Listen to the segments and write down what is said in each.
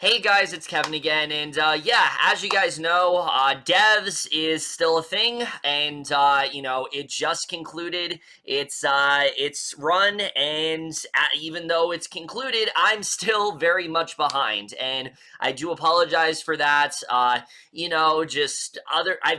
Hey guys, it's Kevin again, and yeah, as you guys know, devs is still a thing, and it just concluded its run, and even though it's concluded, I'm still very much behind, and I do apologize for that. I've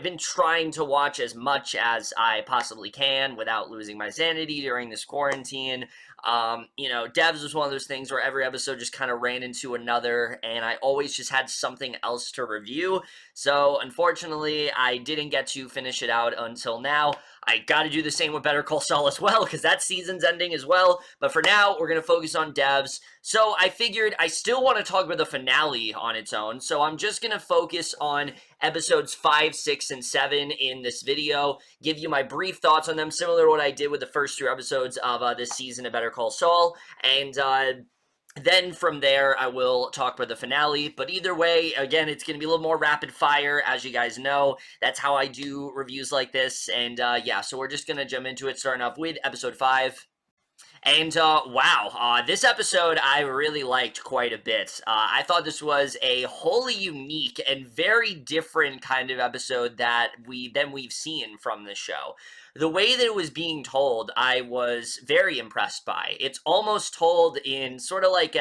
been trying to watch as much as I possibly can without losing my sanity during this quarantine. Devs was one of those things where every episode just kind of ran into another, and I always just had something else to review. So, unfortunately, I didn't get to finish it out until now. I gotta do the same with Better Call Saul as well, because that season's ending as well. But for now, we're gonna focus on devs. So, I figured I still want to talk about the finale on its own, so I'm just gonna focus on episodes 5, 6, and 7 in this video, give you my brief thoughts on them, similar to what I did with the first 2 episodes of this season of Better Call Saul, and then from there, I will talk about the finale. But either way, again, it's going to be a little more rapid fire, as you guys know. That's how I do reviews like this. And yeah, so we're just going to jump into it, starting off with episode 5. And wow, this episode I really liked quite a bit. I thought this was a wholly unique and very different kind of episode that we've seen from this show. The way that it was being told, I was very impressed by. It's almost told in sort of like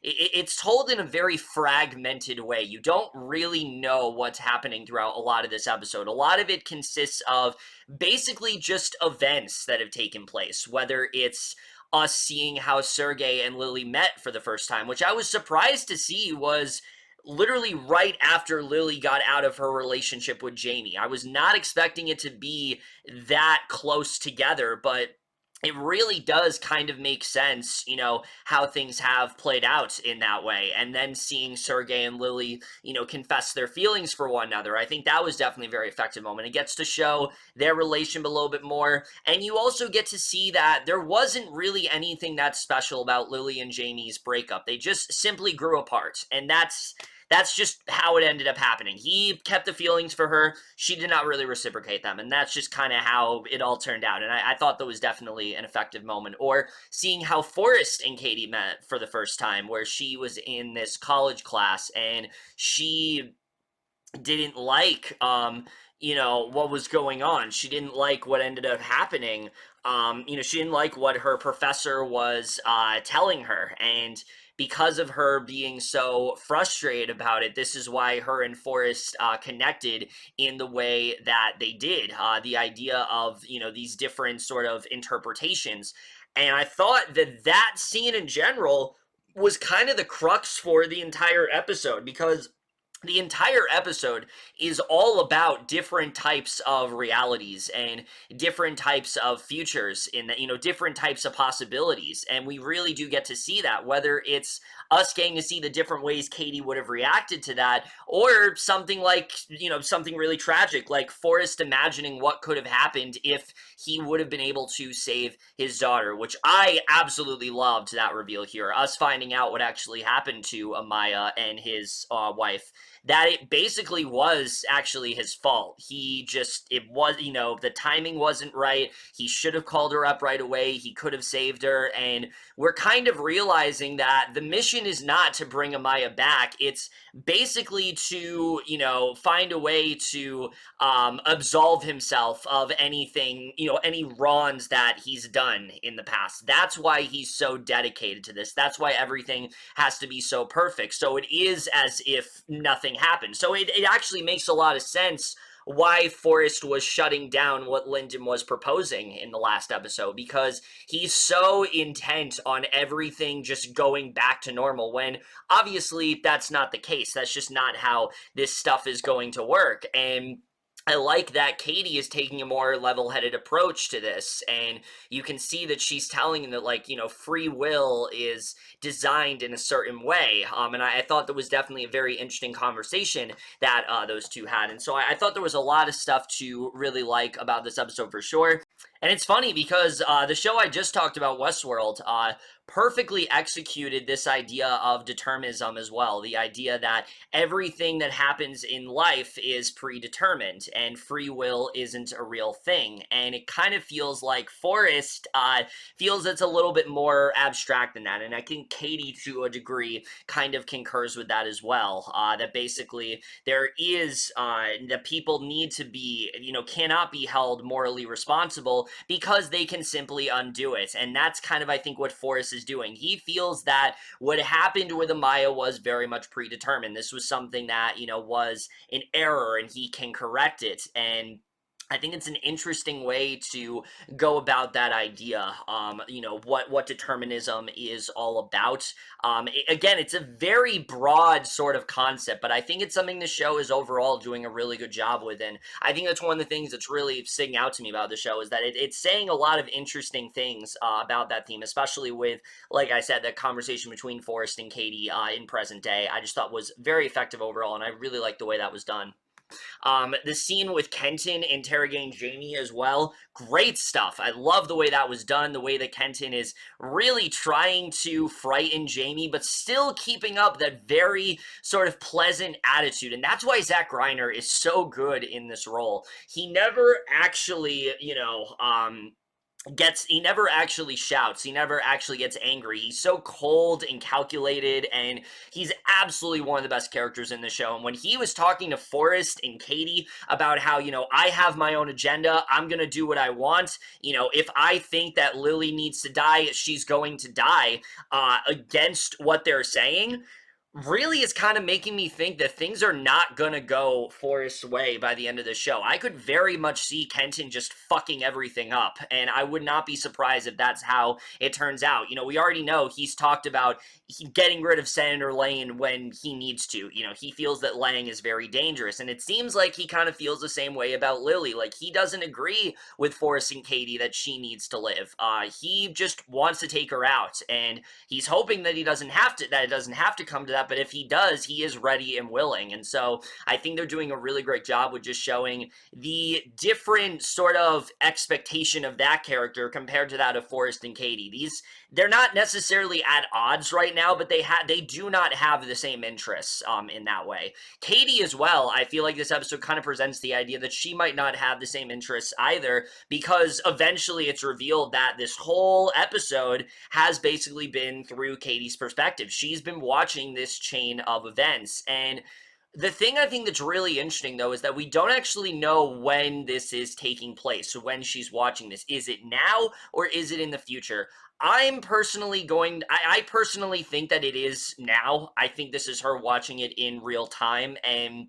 it's told in a very fragmented way. You don't really know what's happening throughout a lot of this episode. A lot of it consists of basically just events that have taken place, whether it's us seeing how Sergey and Lily met for the first time, which I was surprised to see was literally right after Lily got out of her relationship with Jamie. I was not expecting it to be that close together, but it really does kind of make sense, how things have played out in that way. And then seeing Sergey and Lily, confess their feelings for one another. I think that was definitely a very effective moment. It gets to show their relation a little bit more. And you also get to see that there wasn't really anything that special about Lily and Jamie's breakup. They just simply grew apart. And that's just how it ended up happening. He kept the feelings for her. She did not really reciprocate them. And that's just kind of how it all turned out. And I thought that was definitely an effective moment. Or seeing how Forrest and Katie met for the first time, where she was in this college class and she didn't like, what was going on. She didn't like what ended up happening. She didn't like what her professor was telling her. And because of her being so frustrated about it, this is why her and Forrest connected in the way that they did. The idea of, these different sort of interpretations. And I thought that scene in general was kind of the crux for the entire episode, because the entire episode is all about different types of realities and different types of futures in that, different types of possibilities. And we really do get to see that, whether it's us getting to see the different ways Katie would have reacted to that, or something like, something really tragic, like Forrest imagining what could have happened if he would have been able to save his daughter, which I absolutely loved that reveal here. Us finding out what actually happened to Amaya and his wife, that it basically was actually his fault. It was, the timing wasn't right. He should have called her up right away. He could have saved her. And we're kind of realizing that the mission is not to bring Amaya back. It's basically to, find a way to absolve himself of anything, any wrongs that he's done in the past. That's why he's so dedicated to this. That's why everything has to be so perfect. So it is as if nothing happened. So it actually makes a lot of sense why Forrest was shutting down what Lyndon was proposing in the last episode, because he's so intent on everything just going back to normal, when obviously that's not the case. That's just not how this stuff is going to work. And I like that Katie is taking a more level-headed approach to this, and you can see that she's telling him that, free will is designed in a certain way, and I thought that was definitely a very interesting conversation that those two had, and so I thought there was a lot of stuff to really like about this episode for sure. And it's funny because the show I just talked about, Westworld, perfectly executed this idea of determinism as well. The idea that everything that happens in life is predetermined and free will isn't a real thing. And it kind of feels like Forrest feels it's a little bit more abstract than that. And I think Katie, to a degree, kind of concurs with that as well. That basically there is, that people need to be, cannot be held morally responsible because they can simply undo it. And that's kind of, I think, what Forrest is doing. He feels that what happened with Amaya was very much predetermined. This was something that, was an error and he can correct it. And I think it's an interesting way to go about that idea. What determinism is all about. Again, it's a very broad sort of concept, but I think it's something the show is overall doing a really good job with. And I think that's one of the things that's really sticking out to me about the show is that it's saying a lot of interesting things about that theme, especially with, like I said, that conversation between Forrest and Katie in present day. I just thought was very effective overall, and I really liked the way that was done. The scene with Kenton interrogating Jamie as well, great stuff. I love the way that was done, the way that Kenton is really trying to frighten Jamie, but still keeping up that very sort of pleasant attitude. And that's why Zach Grenier is so good in this role. He never actually, he never actually shouts, he never actually gets angry. He's so cold and calculated, and he's absolutely one of the best characters in the show. And when he was talking to Forrest and Katie about how, I have my own agenda, I'm gonna do what I want, if I think that Lily needs to die, she's going to die, against what they're saying, really is kind of making me think that things are not gonna go Forrest's way by the end of the show. I could very much see Kenton just fucking everything up, and I would not be surprised if that's how it turns out. We already know he's talked about getting rid of Senator Lane when he needs to. He feels that Lang is very dangerous, and it seems like he kind of feels the same way about Lily. Like, he doesn't agree with Forrest and Katie that she needs to live. He just wants to take her out, and he's hoping that it doesn't have to come to that, but if he does, he is ready and willing. And so I think they're doing a really great job with just showing the different sort of expectation of that character compared to that of Forrest and Katie. They're not necessarily at odds right now, but they do not have the same interests in that way. Katie as well, I feel like this episode kind of presents the idea that she might not have the same interests either, because eventually it's revealed that this whole episode has basically been through Katie's perspective. She's been watching this chain of events, and the thing I think that's really interesting, though, is that we don't actually know when this is taking place, so when she's watching this. Is it now, or is it in the future? I personally think that it is now. I think this is her watching it in real time, and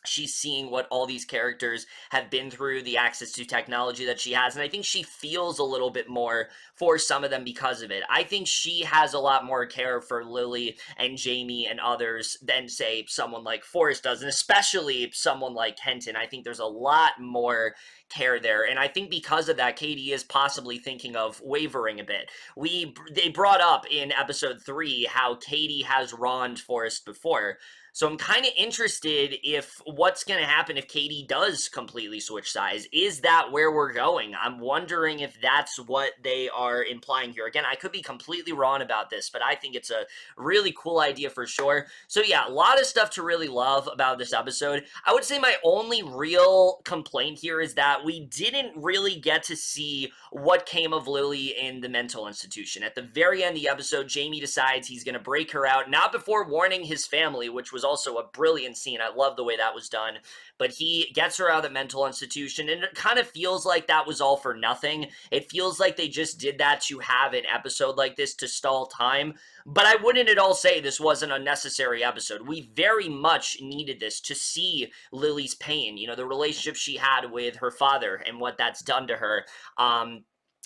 she's seeing what all these characters have been through, the access to technology that she has, and I think she feels a little bit more for some of them because of it. I think she has a lot more care for Lily and Jamie and others than, say, someone like Forrest does, and especially someone like Kenton. I think there's a lot more care there, and I think because of that, Katie is possibly thinking of wavering a bit. They brought up in episode 3 how Katie has wronged Forrest before. So I'm kind of interested if what's going to happen if Katie does completely switch sides. Is that where we're going? I'm wondering if that's what they are implying here. Again, I could be completely wrong about this, but I think it's a really cool idea for sure. So yeah, a lot of stuff to really love about this episode. I would say my only real complaint here is that we didn't really get to see what came of Lily in the mental institution. At the very end of the episode, Jamie decides he's going to break her out, not before warning his family, which was also a brilliant scene. I love the way that was done. But he gets her out of the mental institution, and it kind of feels like that was all for nothing. It feels like they just did that to have an episode like this to stall time. But I wouldn't at all say this was an unnecessary episode. We very much needed this to see Lily's pain, the relationship she had with her father and what that's done to her.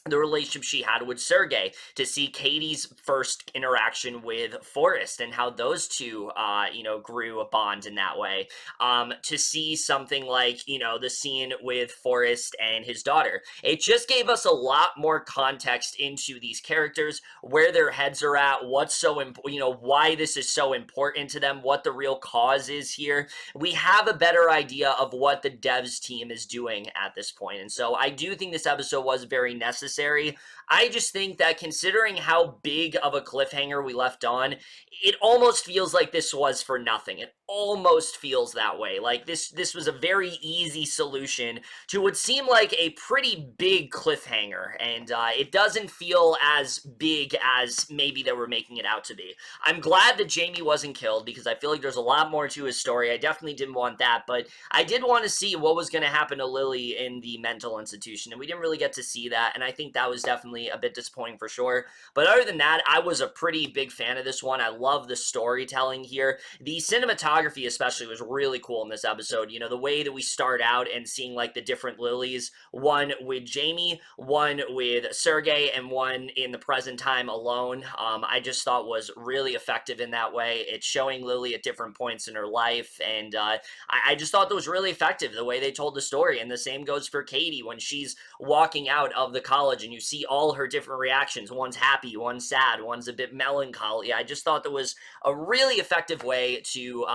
The relationship she had with Sergei, to see Katie's first interaction with Forrest and how those two, grew a bond in that way. To see something like, the scene with Forrest and his daughter. It just gave us a lot more context into these characters, where their heads are at, what's so, why this is so important to them, what the real cause is here. We have a better idea of what the devs team is doing at this point. And so I do think this episode was very necessary. necessary. I just think that considering how big of a cliffhanger we left on, it almost feels like this was for nothing. It almost feels that way. Like this was a very easy solution to what seemed like a pretty big cliffhanger, and it doesn't feel as big as maybe they were making it out to be. I'm glad that Jamie wasn't killed because I feel like there's a lot more to his story. I definitely didn't want that, but I did want to see what was going to happen to Lily in the mental institution, and we didn't really get to see that, and I think that was definitely a bit disappointing for sure. But other than that, I was a pretty big fan of this one. I love the storytelling here. The cinematography especially was really cool in this episode. You know, the way that we start out and seeing like the different Lilies, one with Jamie, one with Sergey, and one in the present time alone, I just thought was really effective in that way. It's showing Lily at different points in her life, and I just thought that was really effective, the way they told the story. And the same goes for Katie when she's walking out of the college and you see all her different reactions. One's happy, one's sad, one's a bit melancholy. I just thought that was a really effective way to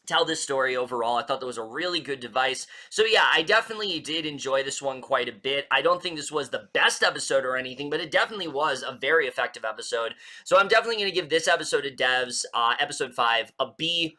tell this story overall. I thought that was a really good device. So yeah, I definitely did enjoy this one quite a bit. I don't think this was the best episode or anything, but it definitely was a very effective episode. So I'm definitely going to give this episode of Devs, episode 5, a B+.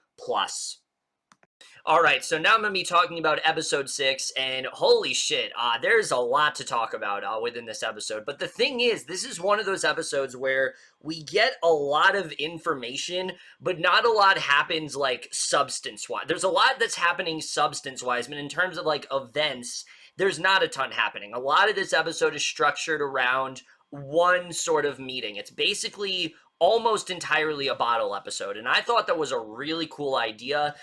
All right, so now I'm going to be talking about episode 6, and holy shit, there's a lot to talk about within this episode. But the thing is, this is one of those episodes where we get a lot of information, but not a lot happens, like, substance-wise. There's a lot that's happening substance-wise, but in terms of, like, events, there's not a ton happening. A lot of this episode is structured around one sort of meeting. It's basically almost entirely a bottle episode, and I thought that was a really cool idea.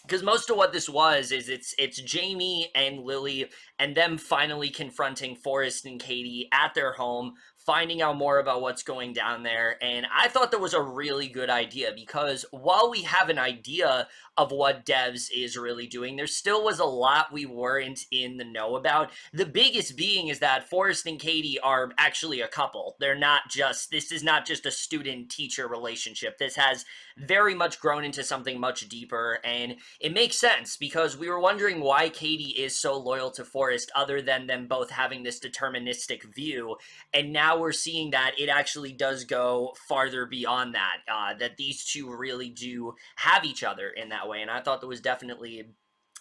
Because most of what this was is it's Jamie and Lily and them finally confronting Forrest and Katie at their home, finding out more about what's going down there. And I thought that was a really good idea because while we have an idea of what Devs is really doing, there still was a lot we weren't in the know about. The biggest being is that Forrest and Katie are actually a couple. This is not just a student-teacher relationship. This has very much grown into something much deeper, and it makes sense because we were wondering why Katie is so loyal to Forrest other than them both having this deterministic view, and now we're seeing that it actually does go farther beyond that, that these two really do have each other in that way, and I thought that was definitely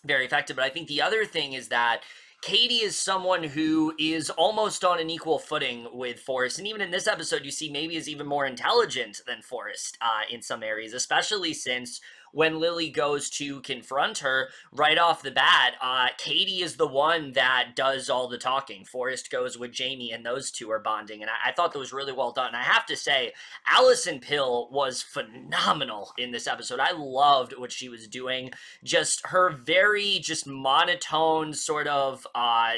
very effective. But I think the other thing is that Katie is someone who is almost on an equal footing with Forrest, and even in this episode, you see maybe is even more intelligent than Forrest in some areas, especially since when Lily goes to confront her right off the bat, Katie is the one that does all the talking. Forrest goes with Jamie, and those two are bonding, and I thought that was really well done. I have to say, Alison Pill was phenomenal in this episode. I loved what she was doing. Just her very just monotone sort of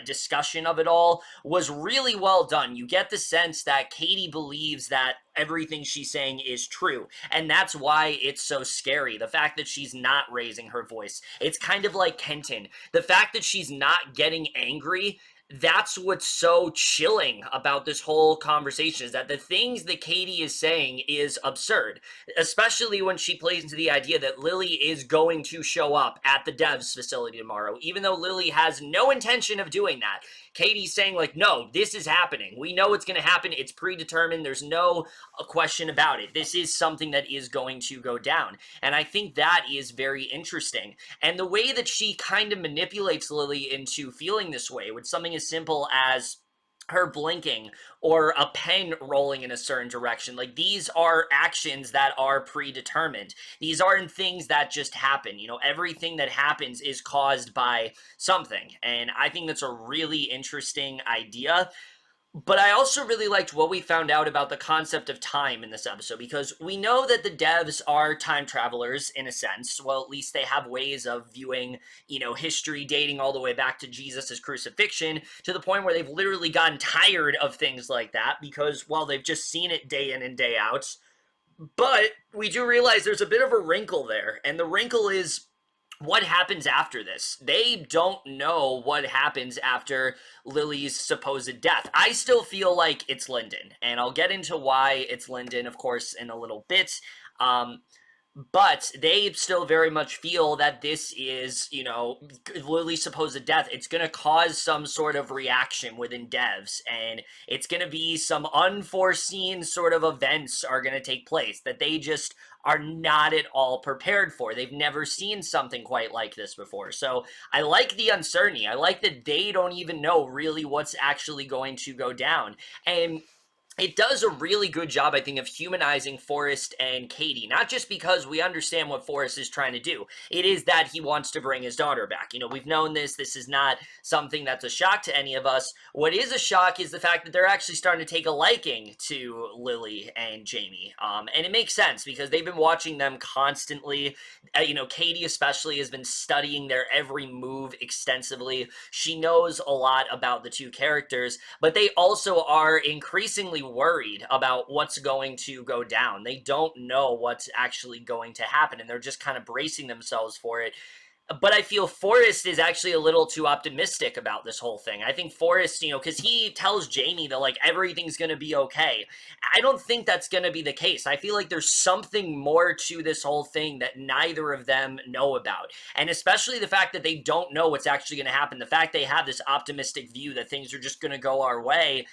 discussion of it all was really well done. You get the sense that Katie believes that everything she's saying is true, and that's why it's so scary. The fact that she's not raising her voice, it's kind of like Kenton. The fact that she's not getting angry, that's what's so chilling about this whole conversation, is that the things that Katie is saying is absurd, especially when she plays into the idea that Lily is going to show up at the Devs facility tomorrow, even though Lily has no intention of doing that. Katie's saying, like, no, this is happening. We know it's going to happen. It's predetermined. There's no question about it. This is something that is going to go down. And I think that is very interesting. And the way that she kind of manipulates Lily into feeling this way with something as simple as her blinking or a pen rolling in a certain direction. Like, these are actions that are predetermined. These aren't things that just happen. You know, everything that happens is caused by something. And I think that's a really interesting idea. But I also really liked what we found out about the concept of time in this episode, because we know that the Devs are time travelers in a sense. Well, at least they have ways of viewing, you know, history dating all the way back to Jesus' crucifixion, to the point where they've literally gotten tired of things like that because, well, they've just seen it day in and day out. But we do realize there's a bit of a wrinkle there, and the wrinkle is what happens after this. They don't know what happens after Lily's supposed death. I still feel like it's Lyndon, and I'll get into why it's Lyndon, of course, in a little bit. but they still very much feel that this is, Lily's supposed death. It's going to cause some sort of reaction within devs, and it's going to be some unforeseen sort of events are going to take place that they just are not at all prepared for. They've never seen something quite like this before. So I like the uncertainty. I like that they don't even know really what's actually going to go down. And it does a really good job, I think, of humanizing Forrest and Katie. Not just because we understand what Forrest is trying to do. It is that he wants to bring his daughter back. We've known this. This is not something that's a shock to any of us. What is a shock is the fact that they're actually starting to take a liking to Lily and Jamie. And it makes sense because they've been watching them constantly. Katie especially has been studying their every move extensively. She knows a lot about the two characters, but they also are increasingly worried about what's going to go down. They don't know what's actually going to happen, and they're just kind of bracing themselves for it. But I feel Forrest is actually a little too optimistic about this whole thing. I think Forrest, because he tells Jamie that, like, everything's going to be okay. I don't think that's going to be the case. I feel like there's something more to this whole thing that neither of them know about. And especially the fact that they don't know what's actually going to happen. The fact they have this optimistic view that things are just going to go our way,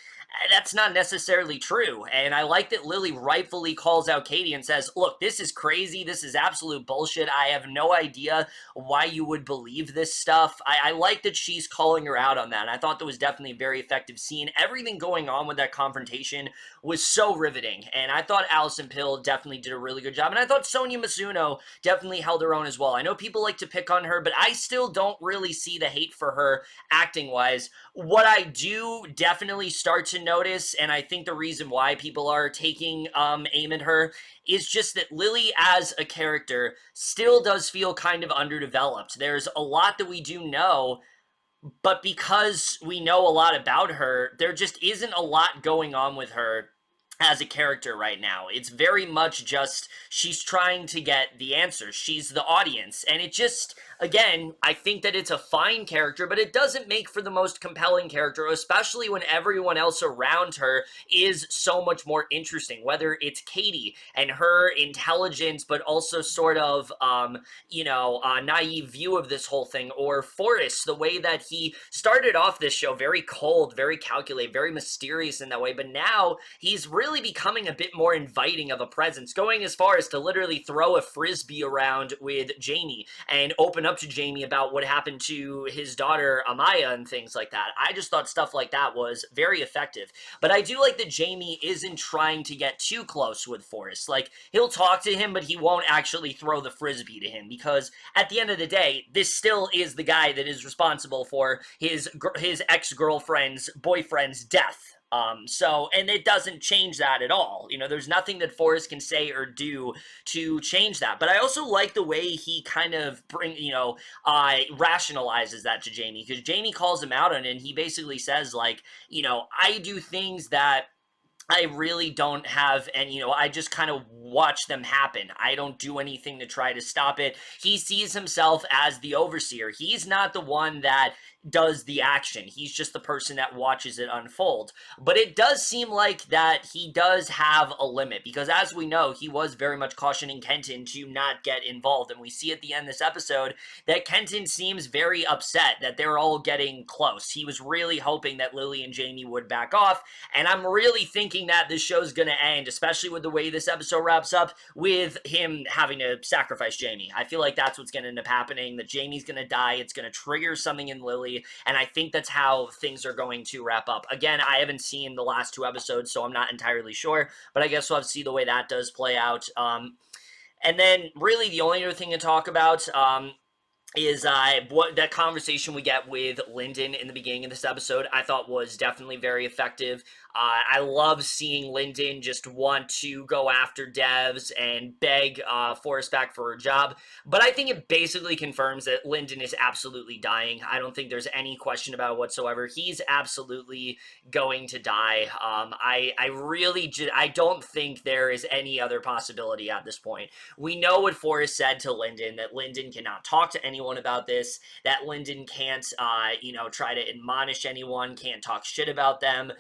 that's not necessarily true. And I like that Lily rightfully calls out Katie and says, look, this is crazy. This is absolute bullshit. I have no idea why you would believe this stuff. I like that she's calling her out on that. And I thought that was definitely a very effective scene. Everything going on with that confrontation was so riveting. And I thought Alison Pill definitely did a really good job. And I thought Sonoya Mizuno definitely held her own as well. I know people like to pick on her, but I still don't really see the hate for her acting-wise. What I do definitely start to notice, and I think the reason why people are taking aim at her, is just that Lily as a character still does feel kind of underdeveloped. There's a lot that we do know, but because we know a lot about her, there just isn't a lot going on with her as a character right now. It's very much just she's trying to get the answers. She's the audience. And it just, again, I think that it's a fine character, but it doesn't make for the most compelling character, especially when everyone else around her is so much more interesting. Whether it's Katie and her intelligence, but also sort of, naive view of this whole thing, or Forrest, the way that he started off this show very cold, very calculated, very mysterious in that way, but now he's really becoming a bit more inviting of a presence, going as far as to literally throw a frisbee around with Jamie and open up to Jamie about what happened to his daughter Amaya and things like that. I just thought stuff like that was very effective. But I do like that Jamie isn't trying to get too close with Forrest. Like, he'll talk to him, but he won't actually throw the frisbee to him, because at the end of the day, this still is the guy that is responsible for his ex-girlfriend's boyfriend's death. And it doesn't change that at all. There's nothing that Forrest can say or do to change that. But I also like the way he kind of rationalizes that to Jamie, because Jamie calls him out on it, and he basically says, like, I do things that I really don't have, and I just kind of watch them happen. I don't do anything to try to stop it. He sees himself as the overseer. He's not the one that does the action. He's just the person that watches it unfold. But it does seem like that he does have a limit, because as we know, he was very much cautioning Kenton to not get involved. And we see at the end of this episode that Kenton seems very upset that they're all getting close. He was really hoping that Lily and Jamie would back off. And I'm really thinking that this show's going to end, especially with the way this episode wraps up, with him having to sacrifice Jamie. I feel like that's what's going to end up happening, that Jamie's going to die. It's going to trigger something in Lily, and I think that's how things are going to wrap up. Again, I haven't seen the last two episodes, so I'm not entirely sure, but I guess we'll have to see the way that does play out. And then really the only other thing to talk about is what that conversation we get with Lyndon in the beginning of this episode, I thought was definitely very effective. I love seeing Lyndon just want to go after devs and beg Forrest back for her job, but I think it basically confirms that Lyndon is absolutely dying. I don't think there's any question about it whatsoever. He's absolutely going to die. I don't think there is any other possibility at this point. We know what Forrest said to Lyndon, that Lyndon cannot talk to anyone about this, that Lyndon can't, try to admonish anyone, can't talk shit about them.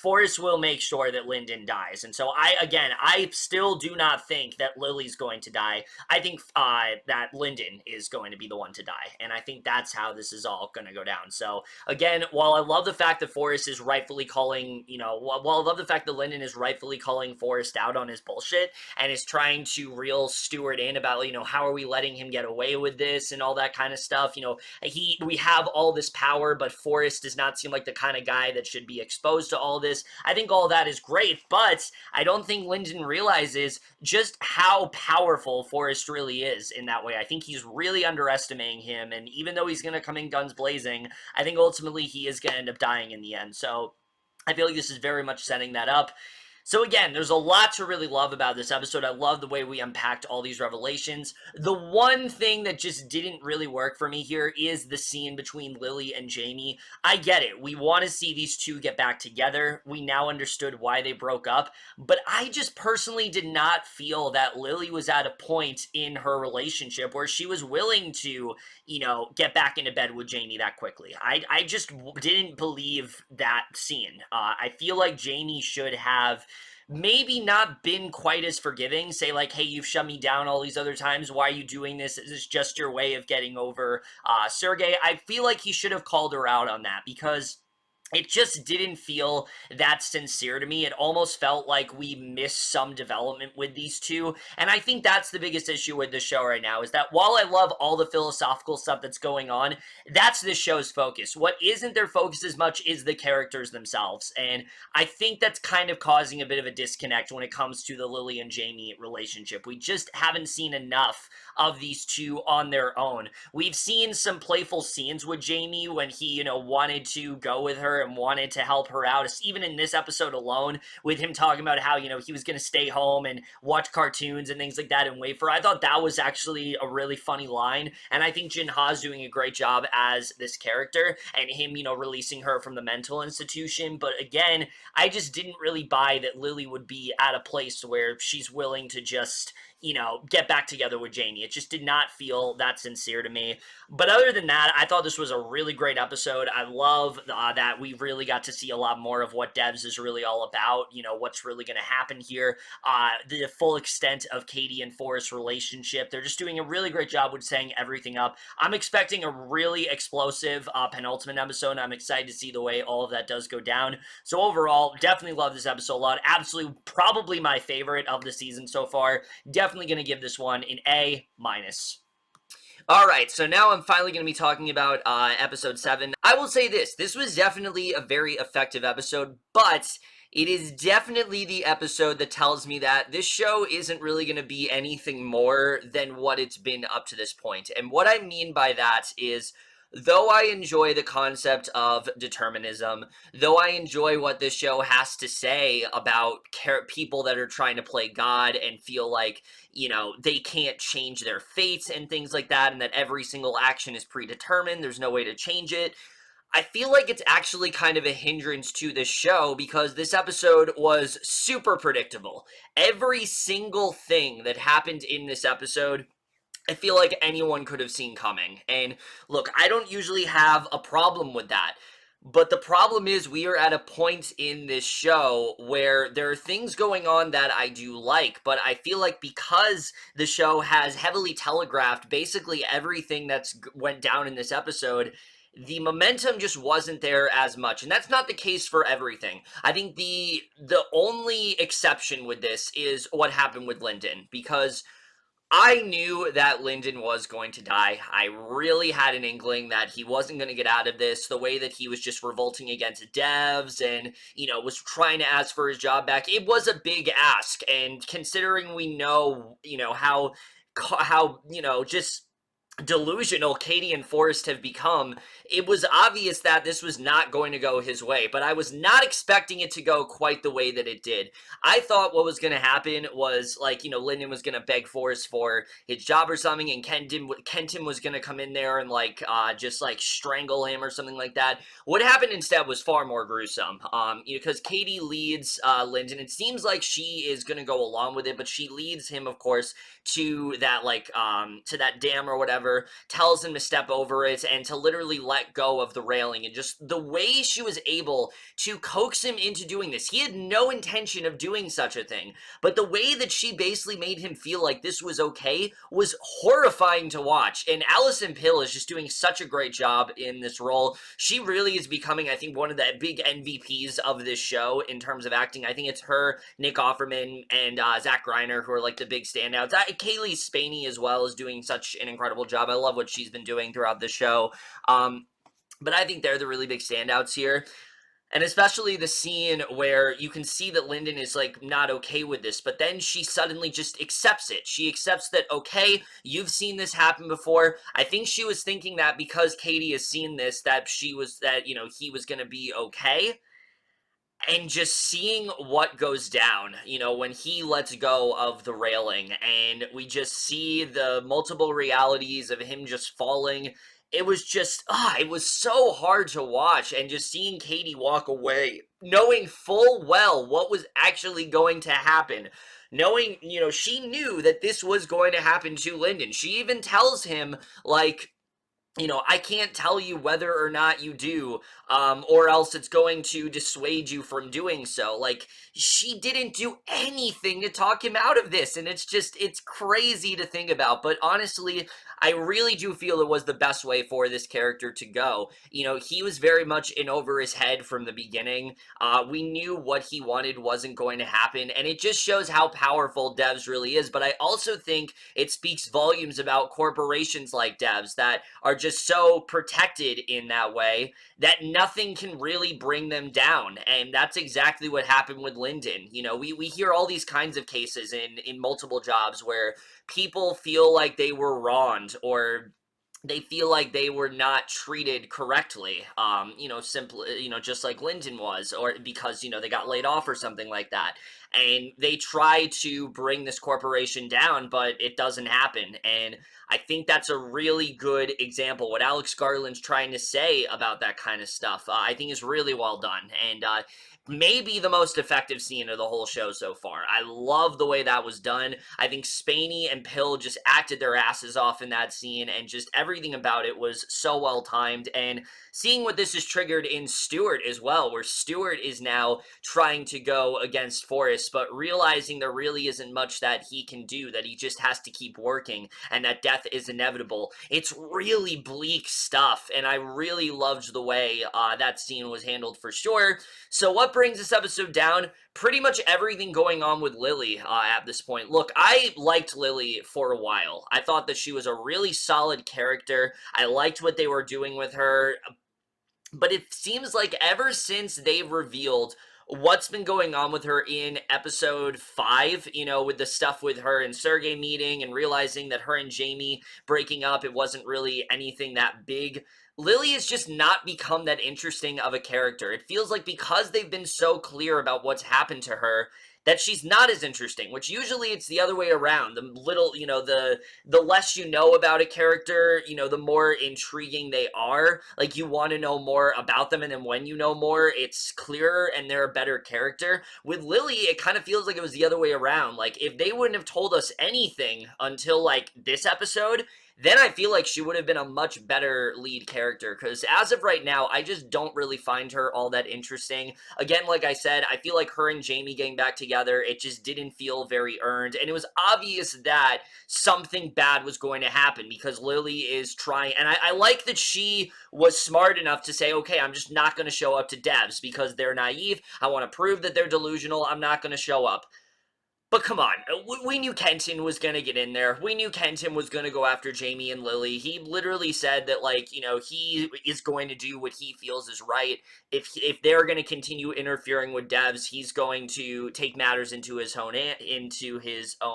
Forrest will make sure that Lyndon dies. And so I still do not think that Lily's going to die. I think that Lyndon is going to be the one to die. And I think that's how this is all going to go down. So again, while I love the fact that Forrest is rightfully calling, while I love the fact that Lyndon is rightfully calling Forrest out on his bullshit and is trying to reel Stewart in about, how are we letting him get away with this and all that kind of stuff. We have all this power, but Forrest does not seem like the kind of guy that should be exposed to all this. I think all that is great, but I don't think Lyndon realizes just how powerful Forrest really is in that way. I think he's really underestimating him, and even though he's going to come in guns blazing, I think ultimately he is going to end up dying in the end. So I feel like this is very much setting that up. So again, there's a lot to really love about this episode. I love the way we unpacked all these revelations. The one thing that just didn't really work for me here is the scene between Lily and Jamie. I get it. We want to see these two get back together. We now understood why they broke up. But I just personally did not feel that Lily was at a point in her relationship where she was willing to, get back into bed with Jamie that quickly. I just didn't believe that scene. I feel like Jamie should have maybe not been quite as forgiving, say like, hey, you've shut me down all these other times, why are you doing this? Is this just your way of getting over Sergey? I feel like he should have called her out on that, because it just didn't feel that sincere to me. It almost felt like we missed some development with these two. And I think that's the biggest issue with the show right now, is that while I love all the philosophical stuff that's going on, that's this show's focus. What isn't their focus as much is the characters themselves. And I think that's kind of causing a bit of a disconnect when it comes to the Lily and Jamie relationship. We just haven't seen enough of these two on their own. We've seen some playful scenes with Jamie when he, wanted to go with her and wanted to help her out. Even in this episode alone, with him talking about how, he was going to stay home and watch cartoons and things like that and wait for her. I thought that was actually a really funny line. And I think Jin Ha's doing a great job as this character, and him, releasing her from the mental institution. But again, I just didn't really buy that Lily would be at a place where she's willing to just, get back together with Jamie. It just did not feel that sincere to me. But other than that, I thought this was a really great episode. I love that we really got to see a lot more of what Devs is really all about, what's really going to happen here, the full extent of Katie and Forrest's relationship. They're just doing a really great job with setting everything up. I'm expecting a really explosive penultimate episode, and I'm excited to see the way all of that does go down. So overall, definitely love this episode a lot. Absolutely, probably my favorite of the season so far. Definitely going to give this one an A-. Alright, so now I'm finally going to be talking about episode 7. I will say this was definitely a very effective episode, but it is definitely the episode that tells me that this show isn't really going to be anything more than what it's been up to this point. And what I mean by that is, though I enjoy the concept of determinism, though I enjoy what this show has to say about people that are trying to play God and feel like, they can't change their fates and things like that, and that every single action is predetermined, there's no way to change it, I feel like it's actually kind of a hindrance to this show, because this episode was super predictable. Every single thing that happened in this episode, I feel like anyone could have seen coming. And look, I don't usually have a problem with that. But the problem is, we are at a point in this show where there are things going on that I do like, but I feel like because the show has heavily telegraphed basically everything that's went down in this episode, the momentum just wasn't there as much. And that's not the case for everything. I think the only exception with this is what happened with Lyndon, because I knew that Lyndon was going to die. I really had an inkling that he wasn't going to get out of this. The way that he was just revolting against Devs and, was trying to ask for his job back, it was a big ask. And considering we know, how, just delusional Katie and Forrest have become, it was obvious that this was not going to go his way, but I was not expecting it to go quite the way that it did. I thought what was going to happen was, Lyndon was going to beg Forrest for his job or something, and Kenton was going to come in there and, just, strangle him or something like that. What happened instead was far more gruesome, because Katie leads Lyndon. It seems like she is going to go along with it, but she leads him, of course, to that, to that dam or whatever, whatever, tells him to step over it and to literally let go of the railing. And just the way she was able to coax him into doing this. He had no intention of doing such a thing, but the way that she basically made him feel like this was okay was horrifying to watch. And Alison Pill is just doing such a great job in this role. She really is becoming, I think, one of the big MVPs of this show in terms of acting. I think it's her, Nick Offerman, and Zach Grenier who are like the big standouts. Cailee Spaeny as well is doing such an incredible job. I love what she's been doing throughout the show. But I think they're the really big standouts here. And especially the scene where you can see that Lyndon is like not okay with this, but then she suddenly just accepts it. She accepts that, okay, you've seen this happen before. I think she was thinking that because Katie has seen this, that he was going to be okay. And just seeing what goes down, when he lets go of the railing and we just see the multiple realities of him just falling, it was just, it was so hard to watch. And just seeing Katie walk away, knowing full well what was actually going to happen, knowing, she knew that this was going to happen to Lyndon. She even tells him, like, I can't tell you whether or not you do, or else it's going to dissuade you from doing so. Like, she didn't do anything to talk him out of this, and it's crazy to think about. But honestly, I really do feel it was the best way for this character to go. He was very much in over his head from the beginning. We knew what he wanted wasn't going to happen, and it just shows how powerful Devs really is. But I also think it speaks volumes about corporations like Devs that are just so protected in that way that nothing can really bring them down. And that's exactly what happened with Lyndon. We hear all these kinds of cases in multiple jobs where people feel like they were wronged or they feel like they were not treated correctly, simply, just like Lyndon was, or because, they got laid off or something like that. And they try to bring this corporation down, but it doesn't happen. And I think that's a really good example. What Alex Garland's trying to say about that kind of stuff, I think is really well done. And maybe the most effective scene of the whole show so far. I love the way that was done. I think Spaeny and Pill just acted their asses off in that scene, and just everything about it was so well timed. And seeing what this has triggered in Stewart as well, where Stewart is now trying to go against Forrest, but realizing there really isn't much that he can do, that he just has to keep working, and that death is inevitable. It's really bleak stuff, and I really loved the way that scene was handled for sure. So what brings this episode down? Pretty much everything going on with Lily at this point. Look, I liked Lily for a while. I thought that she was a really solid character. I liked what they were doing with her. But it seems like ever since they revealed what's been going on with her in episode 5, with the stuff with her and Sergey meeting and realizing that her and Jamie breaking up, it wasn't really anything that big. Lily has just not become that interesting of a character. It feels like because they've been so clear about what's happened to her, that she's not as interesting, which usually it's the other way around. The little, the less you know about a character, the more intriguing they are. Like, you want to know more about them, and then when you know more, it's clearer and they're a better character. With Lily, it kind of feels like it was the other way around. Like, if they wouldn't have told us anything until, like, this episode, then I feel like she would have been a much better lead character, because as of right now, I just don't really find her all that interesting. Again, like I said, I feel like her and Jamie getting back together, it just didn't feel very earned, and it was obvious that something bad was going to happen, because Lily is trying, and I like that she was smart enough to say, okay, I'm just not going to show up to Devs, because they're naive, I want to prove that they're delusional, I'm not going to show up. But come on, we knew Kenton was going to get in there. We knew Kenton was going to go after Jamie and Lily. He literally said that, like, he is going to do what he feels is right. If they're going to continue interfering with Devs, he's going to take matters into his own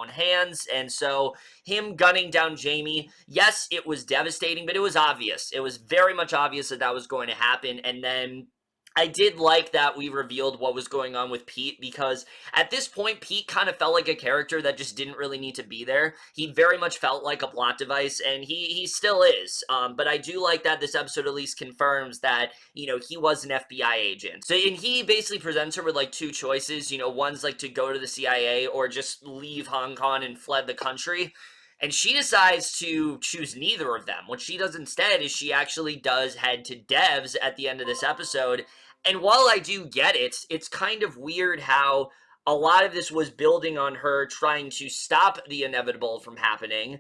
hands. And so him gunning down Jamie, yes, it was devastating, but it was obvious. It was very much obvious that that was going to happen. And then I did like that we revealed what was going on with Pete, because at this point, Pete kind of felt like a character that just didn't really need to be there. He very much felt like a plot device, and he still is. But I do like that this episode at least confirms that, he was an FBI agent. So, and he basically presents her with, like, two choices. One's, like, to go to the CIA or just leave Hong Kong and fled the country. And she decides to choose neither of them. What she does instead is she actually does head to Dev's at the end of this episode. And while I do get it, it's kind of weird how a lot of this was building on her trying to stop the inevitable from happening,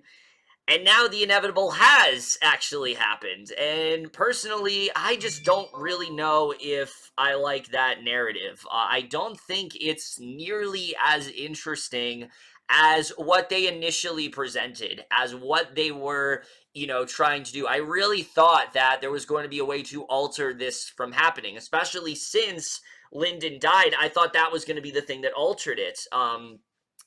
and now the inevitable has actually happened. And personally, I just don't really know if I like that narrative. I don't think it's nearly as interesting as what they initially presented, as what they were, trying to do. I really thought that there was going to be a way to alter this from happening, especially since Lyndon died. I thought that was going to be the thing that altered it.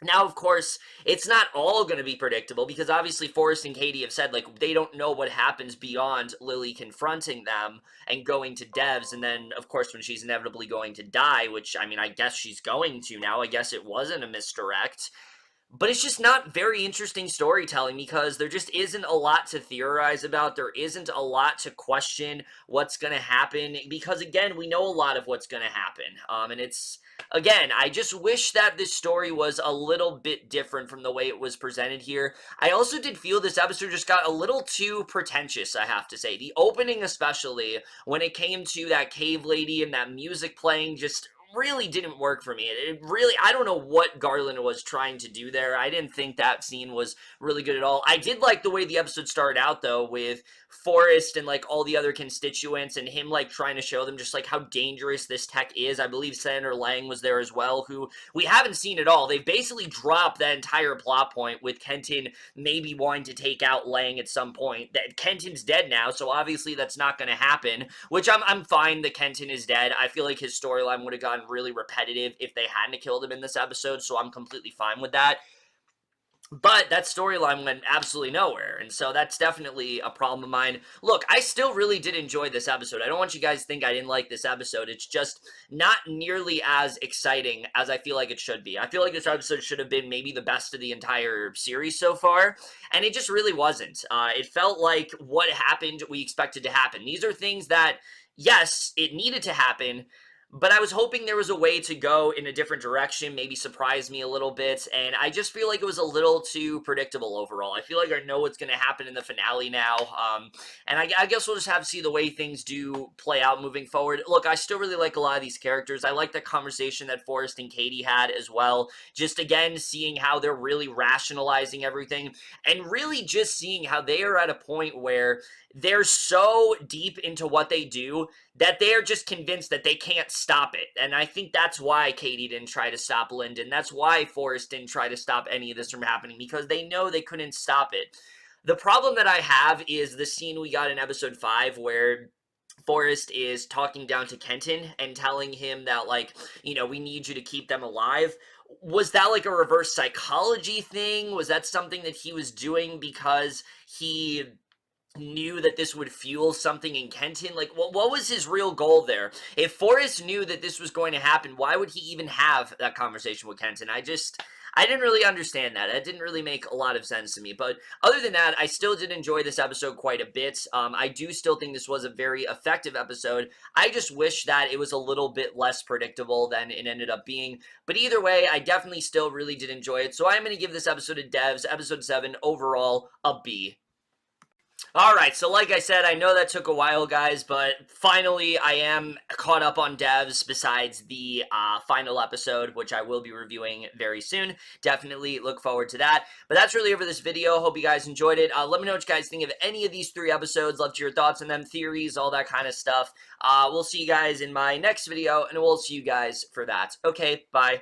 Now, of course, it's not all going to be predictable because obviously Forrest and Katie have said, like, they don't know what happens beyond Lily confronting them and going to Dev's. And then, of course, when she's inevitably going to die, which, I mean, I guess she's going to now. I guess it wasn't a misdirect. But it's just not very interesting storytelling because there just isn't a lot to theorize about. There isn't a lot to question what's going to happen because, again, we know a lot of what's going to happen. And it's, again, I just wish that this story was a little bit different from the way it was presented here. I also did feel this episode just got a little too pretentious, I have to say. The opening, especially, when it came to that cave lady and that music playing, just really didn't work for me. It really, I don't know what Garland was trying to do there. I didn't think that scene was really good at all. I did like the way the episode started out, though, with Forrest and, like, all the other constituents and him, like, trying to show them just, like, how dangerous this tech is. I believe Senator Lang was there as well, who we haven't seen at all. They've basically dropped that entire plot point with Kenton maybe wanting to take out Lang at some point. That Kenton's dead now, so obviously that's not going to happen, which I'm fine that Kenton is dead. I feel like his storyline would have gotten really repetitive if they hadn't killed him in this episode, so I'm completely fine with that. But that storyline went absolutely nowhere, and so that's definitely a problem of mine. Look, I still really did enjoy this episode. I don't want you guys to think I didn't like this episode. It's just not nearly as exciting as I feel like it should be. I feel like this episode should have been maybe the best of the entire series so far, and it just really wasn't. It felt like what happened we expected to happen. These are things that, yes, it needed to happen, but I was hoping there was a way to go in a different direction, maybe surprise me a little bit, and I just feel like it was a little too predictable overall. I feel like I know what's going to happen in the finale now, and I guess we'll just have to see the way things do play out moving forward. Look, I still really like a lot of these characters. I like the conversation that Forrest and Katie had as well, just again, seeing how they're really rationalizing everything, and really just seeing how they are at a point where they're so deep into what they do that they're just convinced that they can't stop it. And I think that's why Katie didn't try to stop Lyndon. That's why Forrest didn't try to stop any of this from happening, because they know they couldn't stop it. The problem that I have is the scene we got in episode 5 where Forrest is talking down to Kenton and telling him that, like, we need you to keep them alive. Was that like a reverse psychology thing? Was that something that he was doing because he knew that this would fuel something in Kenton? Like, what was his real goal there? If Forrest knew that this was going to happen, why would he even have that conversation with Kenton? I didn't really understand that. That didn't really make a lot of sense to me. But other than that, I still did enjoy this episode quite a bit. I do still think this was a very effective episode. I just wish that it was a little bit less predictable than it ended up being. But either way, I definitely still really did enjoy it. So I'm going to give this episode of Devs, episode 7, overall, a B. Alright, so like I said, I know that took a while, guys, but finally I am caught up on Devs besides the final episode, which I will be reviewing very soon. Definitely look forward to that. But that's really it for this video. Hope you guys enjoyed it. Let me know what you guys think of any of these 3 episodes. Love to hear your thoughts on them, theories, all that kind of stuff. We'll see you guys in my next video, and we'll see you guys for that. Okay, bye.